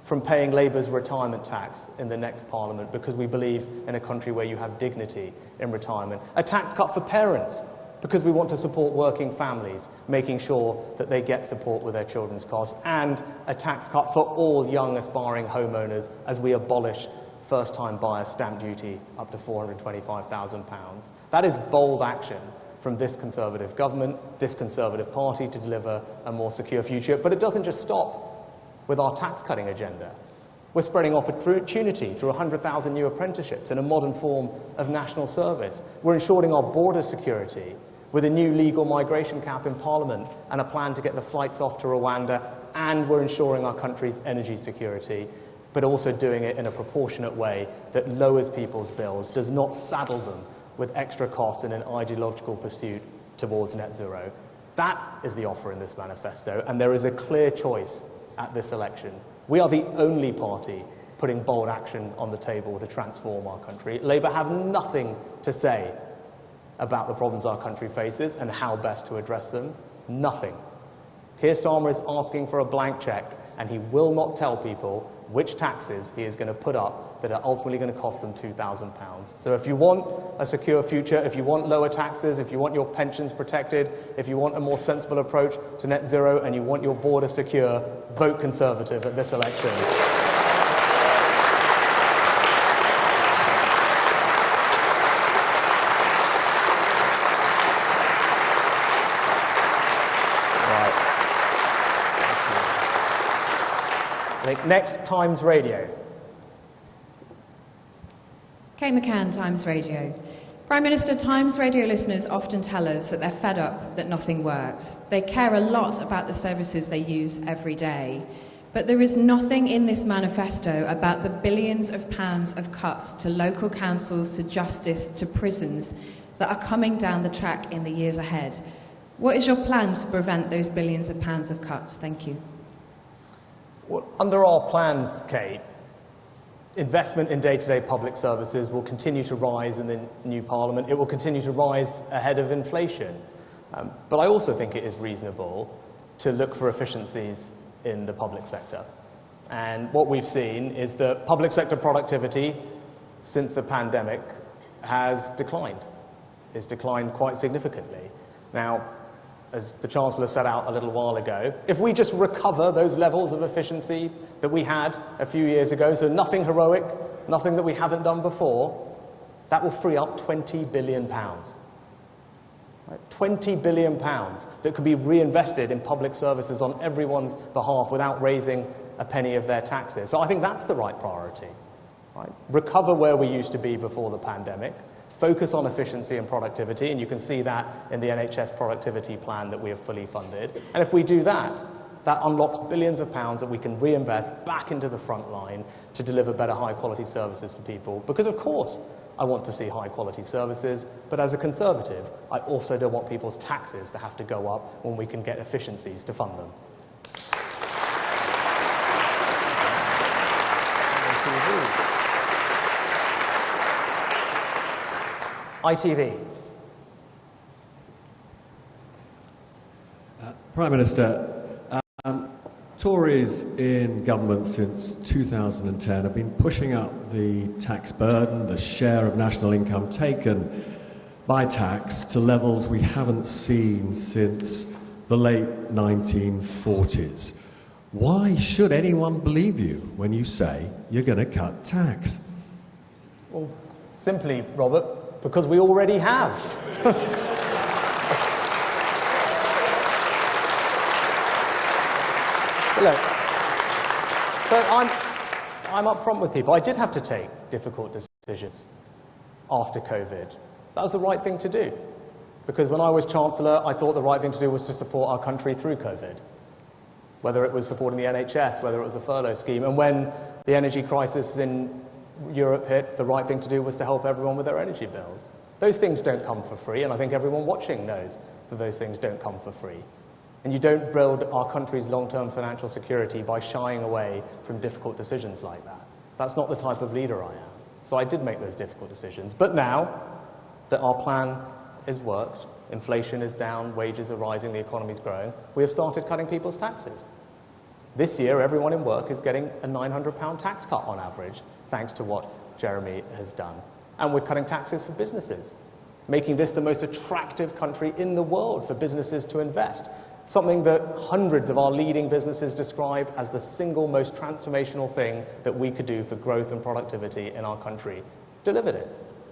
from paying Labour's retirement tax in the next Parliament because we believe in a country where you have dignity in retirement. A tax cut for parents, because we want to support working families, making sure that they get support with their children's costs, and a tax cut for all young aspiring homeowners as we abolish first-time buyer stamp duty up to £425,000. That is bold action from this Conservative government, this Conservative party, to deliver a more secure future. But it doesn't just stop with our tax-cutting agenda. We're spreading opportunity through 100,000 new apprenticeships and a modern form of national service. We're ensuring our border security with a new legal migration cap in Parliament and a plan to get the flights off to Rwanda, and we're ensuring our country's energy security, but also doing it in a proportionate way that lowers people's bills, does not saddle them with extra costs in an ideological pursuit towards net zero. That is the offer in this manifesto, and there is a clear choice at this election. We are the only party putting bold action on the table to transform our country. Labour have nothing to say about the problems our country faces and how best to address them. Nothing. Keir Starmer is asking for a blank cheque, and he will not tell people which taxes he is going to put up that are ultimately going to cost them £2,000. So if you want a secure future, if you want lower taxes, if you want your pensions protected, if you want a more sensible approach to net zero, and you want your border secure, vote Conservative at this election. Next, Times Radio. Kate McCann, Times Radio. Prime Minister, Times Radio listeners often tell us that they're fed up that nothing works. They care a lot about the services they use every day. But there is nothing in this manifesto about the billions of pounds of cuts to local councils, to justice, to prisons that are coming down the track in the years ahead. What is your plan to prevent those billions of pounds of cuts? Thank you. Well, under our plans, Kate, investment in day-to-day public services will continue to rise in the new Parliament. It will continue to rise ahead of inflation. But I also think it is reasonable to look for efficiencies in the public sector. And what we've seen is that public sector productivity since the pandemic has declined. It's declined quite significantly. Now, as the Chancellor set out a little while ago, if we just recover those levels of efficiency that we had a few years ago, so nothing heroic, nothing that we haven't done before, that will free up £20 billion. Right? £20 billion that could be reinvested in public services on everyone's behalf without raising a penny of their taxes. So I think that's the right priority. Right? Recover where we used to be before the pandemic, focus on efficiency and productivity, and you can see that in the NHS productivity plan that we have fully funded. And if we do that, that unlocks billions of pounds that we can reinvest back into the front line to deliver better high-quality services for people. Because, of course, I want to see high-quality services, but as a Conservative, I also don't want people's taxes to have to go up when we can get efficiencies to fund them. ITV. Prime Minister, Tories in government since 2010 have been pushing up the tax burden, the share of national income taken by tax to levels we haven't seen since the late 1940s. Why should anyone believe you when you say you're going to cut tax? Well, simply, Robert, because we already have. Look, but I'm up front with people. I did have to take difficult decisions after COVID. That was the right thing to do. Because when I was Chancellor, I thought the right thing to do was to support our country through COVID. Whether it was supporting the NHS, whether it was a furlough scheme. And when the energy crisis in Europe hit, the right thing to do was to help everyone with their energy bills. Those things don't come for free, and I think everyone watching knows that those things don't come for free. And you don't build our country's long-term financial security by shying away from difficult decisions like that. That's not the type of leader I am. So I did make those difficult decisions. But now that our plan has worked, inflation is down, wages are rising, the economy's growing, we have started cutting people's taxes. This year, everyone in work is getting a £900 tax cut on average, thanks to what Jeremy has done. And we're cutting taxes for businesses, making this the most attractive country in the world for businesses to invest. Something that hundreds of our leading businesses describe as the single most transformational thing that we could do for growth and productivity in our country. Delivered it.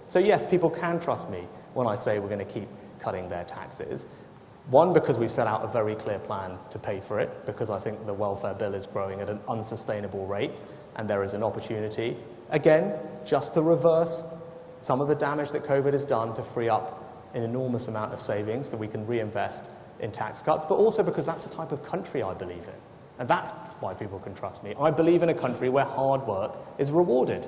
So yes, people can trust me when I say we're going to keep cutting their taxes. One, because we've set out a very clear plan to pay for it, because I think the welfare bill is growing at an unsustainable rate, and there is an opportunity, again, just to reverse some of the damage that COVID has done to free up an enormous amount of savings that we can reinvest in tax cuts, but also because that's the type of country I believe in. And that's why people can trust me. I believe in a country where hard work is rewarded.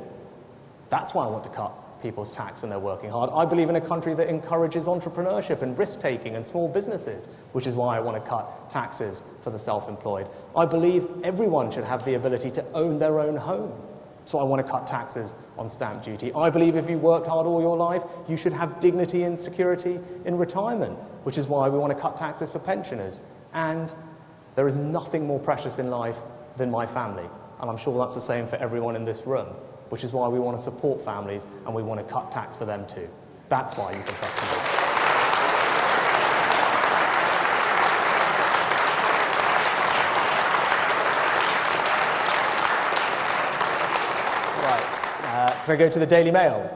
That's why I want to cut people's tax when they're working hard. I believe in a country that encourages entrepreneurship and risk-taking and small businesses, which is why I want to cut taxes for the self-employed. I believe everyone should have the ability to own their own home. So I want to cut taxes on stamp duty. I believe if you worked hard all your life, you should have dignity and security in retirement, which is why we want to cut taxes for pensioners. And there is nothing more precious in life than my family. And I'm sure that's the same for everyone in this room, which is why we want to support families and we want to cut tax for them too. That's why you can trust me. Can I go to the Daily Mail?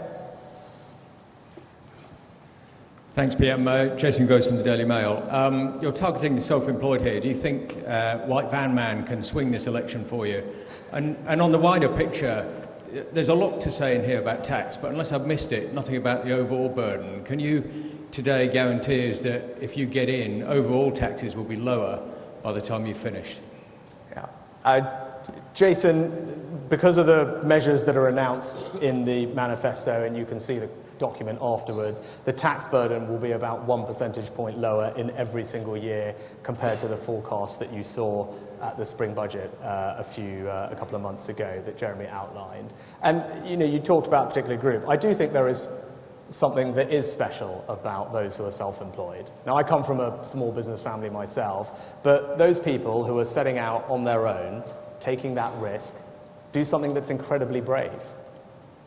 Thanks, PM. Jason Gross from the Daily Mail. You're targeting the self-employed here. Do you think White Van Man can swing this election for you? And on the wider picture, there's a lot to say in here about tax, but unless I've missed it, nothing about the overall burden. Can you today guarantee us that if you get in, overall taxes will be lower by the time you've finished? Yeah. Jason, because of the measures that are announced in the manifesto, and you can see the document afterwards, the tax burden will be about 1 percentage point lower in every single year compared to the forecast that you saw at the spring budget a couple of months ago that Jeremy outlined. And you talked about a particular group. I do think there is something that is special about those who are self-employed. Now, I come from a small business family myself, but those people who are setting out on their own, taking that risk, do something that's incredibly brave.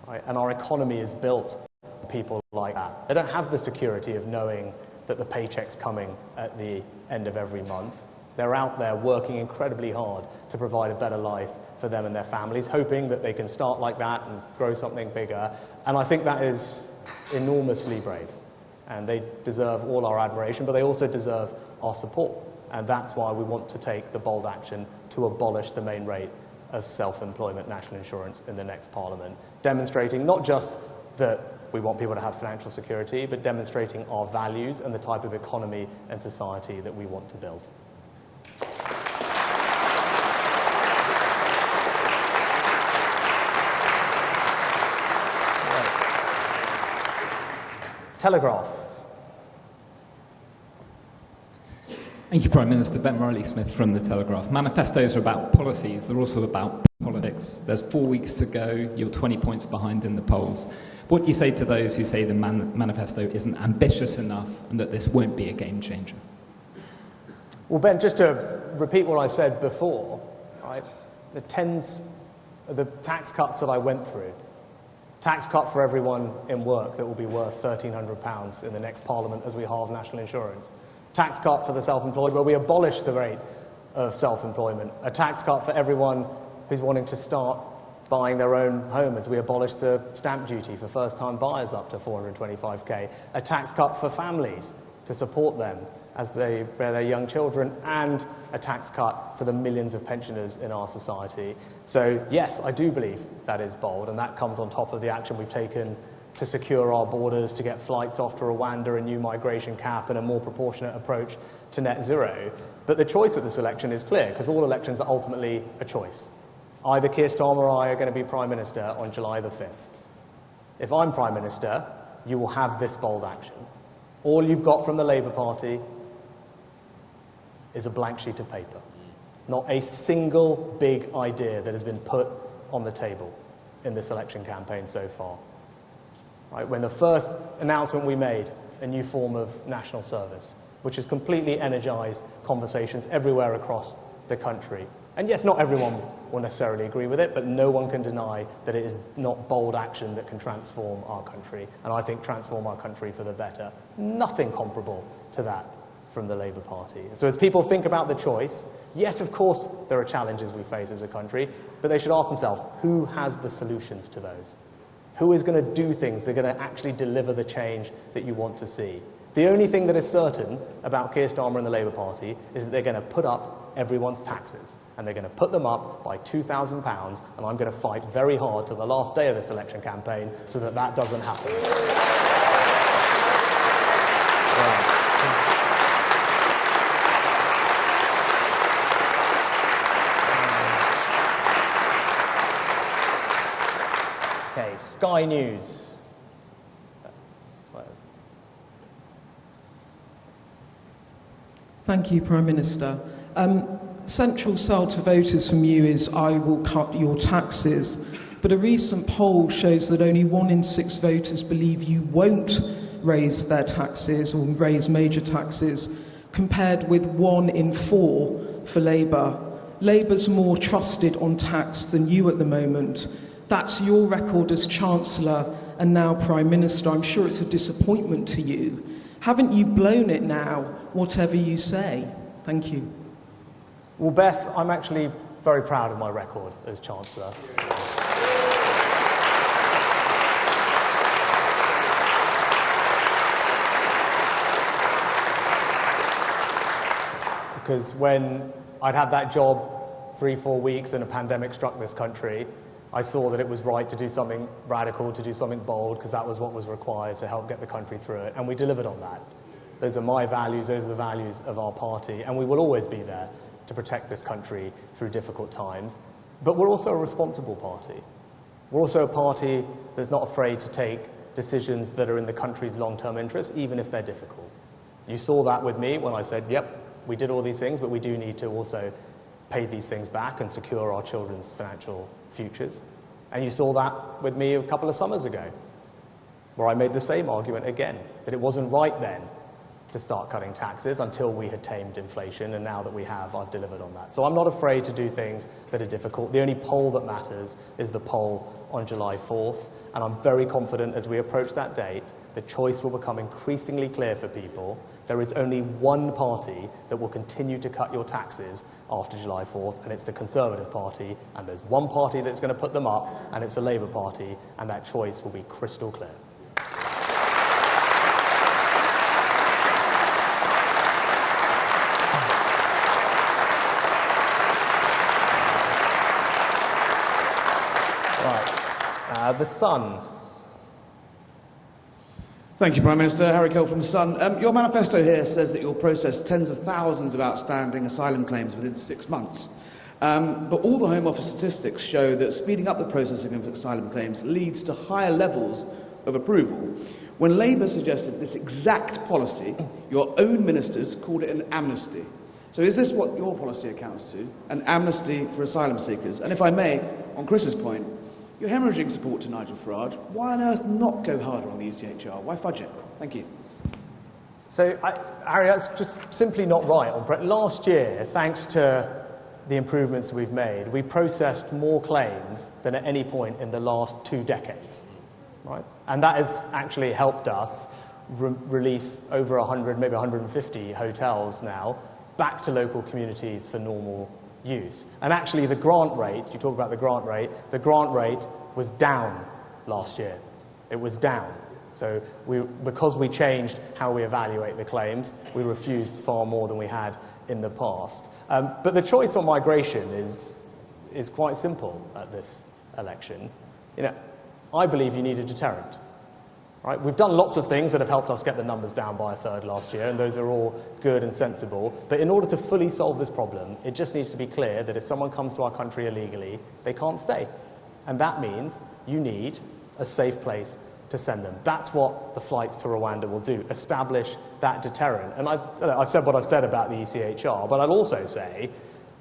Right? And our economy is built on people like that. They don't have the security of knowing that the paycheck's coming at the end of every month. They're out there working incredibly hard to provide a better life for them and their families, hoping that they can start like that and grow something bigger. And I think that is enormously brave. And they deserve all our admiration, but they also deserve our support. And that's why we want to take the bold action to abolish the main rate of self-employment national insurance in the next Parliament, demonstrating not just that we want people to have financial security, but demonstrating our values and the type of economy and society that we want to build. Telegraph. Thank you, Prime Minister. Ben Riley-Smith from The Telegraph. Manifestos are about policies. They're also about politics. There's 4 weeks to go. You're 20 points behind in the polls. What do you say to those who say the manifesto isn't ambitious enough and that this won't be a game changer? Well, Ben, just to repeat what I said before, right, the tax cuts that I went through, tax cut for everyone in work that will be worth £1,300 in the next Parliament as we halve national insurance, tax cut for the self-employed where we abolish the rate of self-employment, a tax cut for everyone who's wanting to start buying their own home as we abolish the stamp duty for first-time buyers up to 425k, a tax cut for families to support them as they bear their young children, and a tax cut for the millions of pensioners in our society. So yes, I do believe that is bold, and that comes on top of the action we've taken to secure our borders, to get flights off to Rwanda, a new migration cap, and a more proportionate approach to net zero. But the choice at this election is clear, because all elections are ultimately a choice. Either Keir Starmer or I are going to be Prime Minister on July the 5th. If I'm Prime Minister, you will have this bold action. All you've got from the Labour Party is a blank sheet of paper. Not a single big idea that has been put on the table in this election campaign so far. Right? When the first announcement we made, a new form of national service, which has completely energised conversations everywhere across the country. And yes, not everyone will necessarily agree with it, but no one can deny that it is not bold action that can transform our country, and I think transform our country for the better. Nothing comparable to that from the Labour Party. So as people think about the choice, yes, of course, there are challenges we face as a country, but they should ask themselves, who has the solutions to those? Who is going to do things that are going to actually deliver the change that you want to see? The only thing that is certain about Keir Starmer and the Labour Party is that they're going to put up everyone's taxes, and they're going to put them up by £2,000, and I'm going to fight very hard till the last day of this election campaign so that that doesn't happen. Okay, Sky News. Thank you, Prime Minister. Central sell to voters from you is I will cut your taxes, but a recent poll shows that only 1 in 6 voters believe you won't raise their taxes or raise major taxes, compared with 1 in 4 for Labour. Labour's more trusted on tax than you at the moment. That's your record as Chancellor and now Prime Minister. I'm sure it's a disappointment to you. Haven't you blown it now, whatever you say? Thank you. Well, Beth, I'm actually very proud of my record as Chancellor. Because when I'd had that job 3-4 weeks and a pandemic struck this country, I saw that it was right to do something radical, to do something bold, because that was what was required to help get the country through it, and we delivered on that. Those are my values, those are the values of our party, and we will always be there to protect this country through difficult times. But we're also a responsible party. We're also a party that's not afraid to take decisions that are in the country's long-term interests, even if they're difficult. You saw that with me when I said, yep, we did all these things, but we do need to also pay these things back and secure our children's financial futures. And you saw that with me a couple of summers ago, where I made the same argument again, that it wasn't right then to start cutting taxes until we had tamed inflation, and now that we have, I've delivered on that. So I'm not afraid to do things that are difficult. The only poll that matters is the poll on July 4th, and I'm very confident as we approach that date, the choice will become increasingly clear for people. There is only one party that will continue to cut your taxes after July 4th, and it's the Conservative Party, and there's one party that's going to put them up, and it's the Labour Party, and that choice will be crystal clear. The Sun. Thank you, Prime Minister. Harry Cole from The Sun. Your manifesto here says that you'll process tens of thousands of outstanding asylum claims within 6 months. But all the Home Office statistics show that speeding up the processing of asylum claims leads to higher levels of approval. When Labour suggested this exact policy, your own ministers called it an amnesty. So is this what your policy accounts to, an amnesty for asylum seekers? And if I may, on Chris's point, you're hemorrhaging support to Nigel Farage. Why on earth not go harder on the ECHR? Why fudge it? Thank you. So, Harry, that's just simply not right. Last year, thanks to the improvements we've made, we processed more claims than at any point in the last 2 decades, right? And that has actually helped us release over 100, maybe 150 hotels now back to local communities for normal use. And actually the grant rate, you talk about the grant rate was down last year. It was down. So because we changed how we evaluate the claims, we refused far more than we had in the past. But the choice on migration is quite simple at this election. You know, I believe you need a deterrent. Right? We've done lots of things that have helped us get the numbers down by a third last year, and those are all good and sensible. But in order to fully solve this problem, it just needs to be clear that if someone comes to our country illegally, they can't stay. And that means you need a safe place to send them. That's what the flights to Rwanda will do, establish that deterrent. And I've said what I've said about the ECHR, but I'll also say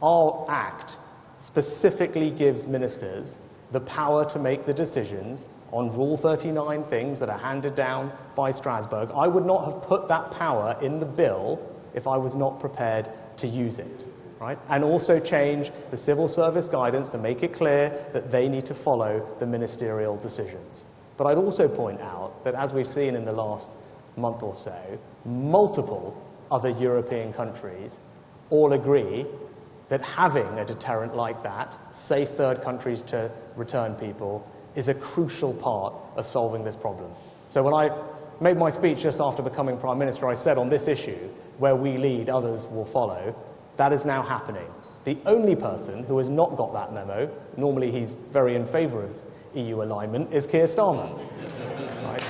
our Act specifically gives ministers the power to make the decisions on Rule 39 things that are handed down by Strasbourg. I would not have put that power in the bill if I was not prepared to use it, right? And also change the civil service guidance to make it clear that they need to follow the ministerial decisions. But I'd also point out that, as we've seen in the last month or so, multiple other European countries all agree that having a deterrent like that, safe third countries to return people, is a crucial part of solving this problem. So when I made my speech just after becoming Prime Minister, I said on this issue, where we lead, others will follow. That is now happening. The only person who has not got that memo, normally he's very in favour of EU alignment, is Keir Starmer. Right?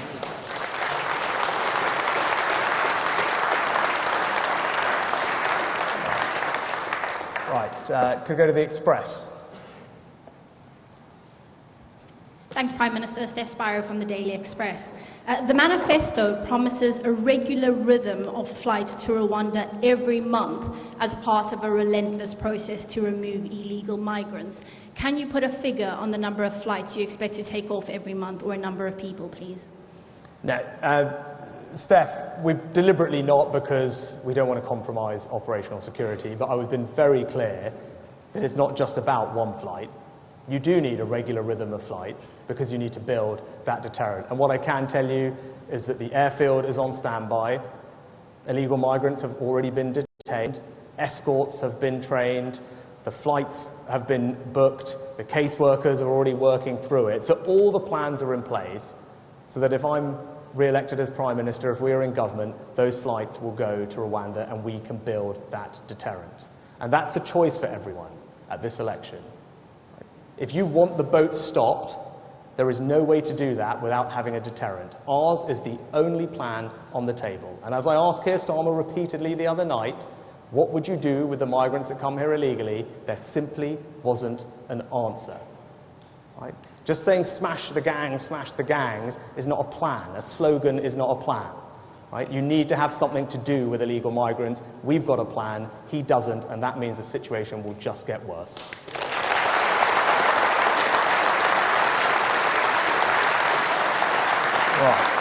Right, could go to the Express. Thanks, Prime Minister. Steph Spiro from the Daily Express. The manifesto promises a regular rhythm of flights to Rwanda every month as part of a relentless process to remove illegal migrants. Can you put a figure on the number of flights you expect to take off every month, or a number of people, please? No, Steph, we're deliberately not, because we don't want to compromise operational security, but I've been very clear that it's not just about one flight. You do need a regular rhythm of flights because you need to build that deterrent. And what I can tell you is that the airfield is on standby. Illegal migrants have already been detained. Escorts have been trained. The flights have been booked. The caseworkers are already working through it. So all the plans are in place so that if I'm re-elected as Prime Minister, if we are in government, those flights will go to Rwanda and we can build that deterrent. And that's a choice for everyone at this election. If you want the boat stopped, there is no way to do that without having a deterrent. Ours is the only plan on the table. And as I asked Keir Starmer repeatedly the other night, what would you do with the migrants that come here illegally? There simply wasn't an answer. Right? Just saying smash the gangs is not a plan. A slogan is not a plan. Right? You need to have something to do with illegal migrants. We've got a plan. He doesn't, and that means the situation will just get worse. Right.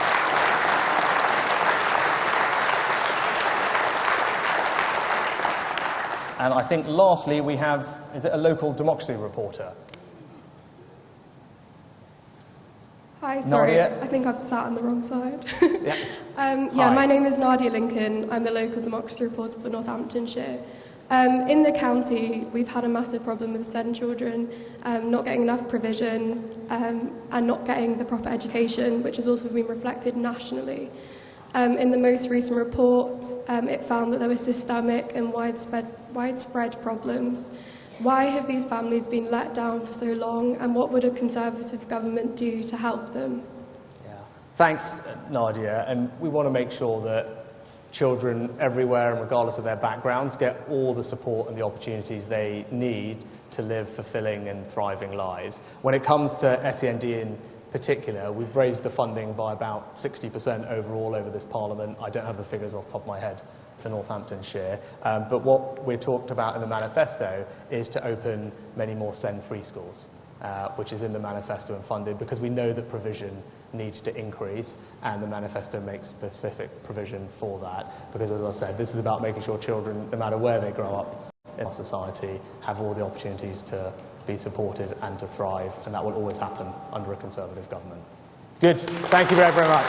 And I think lastly we have, is it a local democracy reporter? Hi, sorry, Nadia? I think I've sat on the wrong side. Yeah. Yeah, my name is Nadia Lincoln. I'm the local democracy reporter for Northamptonshire. In the county, we've had a massive problem with SEND children, not getting enough provision and not getting the proper education, which has also been reflected nationally. In the most recent report, it found that there were systemic and widespread problems. Why have these families been let down for so long, and what would a Conservative government do to help them? Yeah. Thanks, Nadia, and we want to make sure that children everywhere, and regardless of their backgrounds, get all the support and the opportunities they need to live fulfilling and thriving lives. When it comes to SEND in particular, we've raised the funding by about 60% overall over this Parliament. I don't have the figures off the top of my head for Northamptonshire, but what we're talked about in the manifesto is to open many more SEND-free schools, which is in the manifesto and funded, because we know that provision needs to increase, and the manifesto makes specific provision for that, because as I said, this is about making sure children, no matter where they grow up in our society, have all the opportunities to be supported and to thrive, and that will always happen under a Conservative government. Good. Thank you very, very much.